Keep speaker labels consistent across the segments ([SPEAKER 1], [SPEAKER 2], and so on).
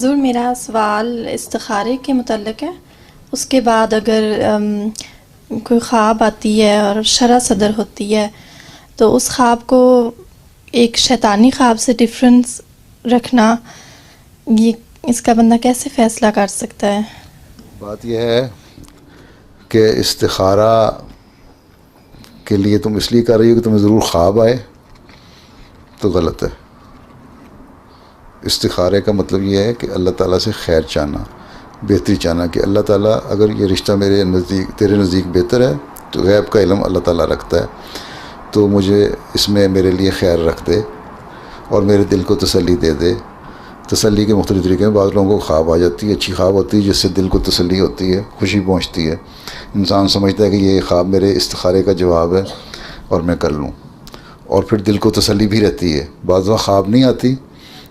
[SPEAKER 1] حضور میرا سوال استخارے کے متعلق ہے۔ اس کے بعد اگر کوئی خواب آتی ہے اور شرح صدر ہوتی ہے تو اس خواب کو ایک شیطانی خواب سے ڈفرنس رکھنا، یہ اس کا بندہ کیسے فیصلہ کر سکتا ہے؟
[SPEAKER 2] بات یہ ہے کہ استخارہ کے لیے تم اس لیے کر رہی ہو کہ تمہیں ضرور خواب آئے، تو غلط ہے۔ استخارے کا مطلب یہ ہے کہ اللہ تعالیٰ سے خیر چاہنا، بہتری چاہنا، کہ اللہ تعالیٰ اگر یہ رشتہ تیرے نزدیک بہتر ہے تو غیب کا علم اللہ تعالیٰ رکھتا ہے، تو مجھے اس میں میرے لیے خیر رکھ دے اور میرے دل کو تسلی دے دے۔ تسلی کے مختلف طریقے ہیں۔ بعض لوگوں کو خواب آ جاتی ہے، اچھی خواب ہوتی ہے جس سے دل کو تسلی ہوتی ہے، خوشی پہنچتی ہے، انسان سمجھتا ہے کہ یہ خواب میرے استخارے کا جواب ہے اور میں کر لوں، اور پھر دل کو تسلی بھی رہتی ہے۔ بعض وقت خواب نہیں آتی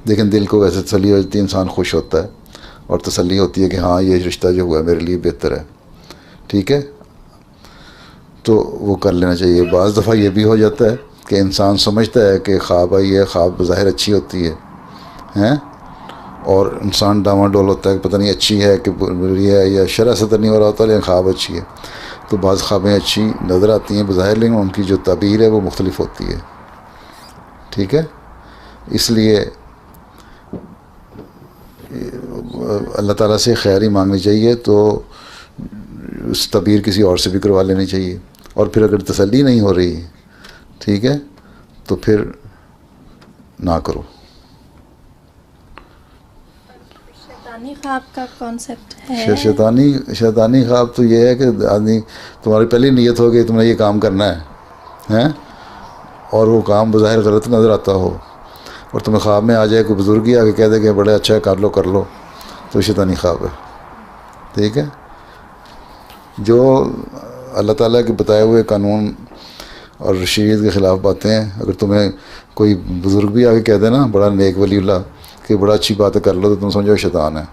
[SPEAKER 2] لیکن دل کو ویسے تسلی ہو جاتی ہے، انسان خوش ہوتا ہے اور تسلی ہوتی ہے کہ ہاں یہ رشتہ جو ہوا ہے میرے لیے بہتر ہے، ٹھیک ہے، تو وہ کر لینا چاہیے۔ بعض دفعہ یہ بھی ہو جاتا ہے کہ انسان سمجھتا ہے کہ خواب آئی ہے، خواب بظاہر اچھی ہوتی ہے اور انسان ڈاواں ڈول ہوتا ہے کہ پتہ نہیں اچھی ہے کہ بری ہے، یا شرح صدر نہیں ہو رہا ہوتا لیکن خواب اچھی ہے۔ تو بعض خوابیں اچھی نظر آتی ہیں بظاہر لیکن ان کی جو تعبیر ہے وہ مختلف ہوتی ہے، ٹھیک ہے۔ اس لیے اللہ تعالیٰ سے خیر ہی مانگنی چاہیے، تو اس تعبیر کسی اور سے بھی کروا لینی چاہیے، اور پھر اگر تسلی نہیں ہو رہی، ٹھیک ہے، تو پھر نہ کرو۔
[SPEAKER 1] شیطانی خواب کا کانسیپٹ ہے؟
[SPEAKER 2] شیطانی خواب تو یہ ہے کہ آدمی تمہاری پہلی نیت ہو کہ تم نے یہ کام کرنا ہے اور وہ کام بظاہر غلط نظر آتا ہو، اور تمہیں خواب میں آ جائے کوئی بزرگ ہی آ کے کہہ دے کہ بڑے اچھا ہے کر لو، تو شیطانی خواب ہے، ٹھیک ہے۔ جو اللہ تعالیٰ کے بتائے ہوئے قانون اور شریعت کے خلاف باتیں ہیں، اگر تمہیں کوئی بزرگ بھی آ کے کہہ دے نا، بڑا نیک ولی اللہ، کہ بڑا اچھی بات کر لو، تو تم سمجھو شیطان ہے۔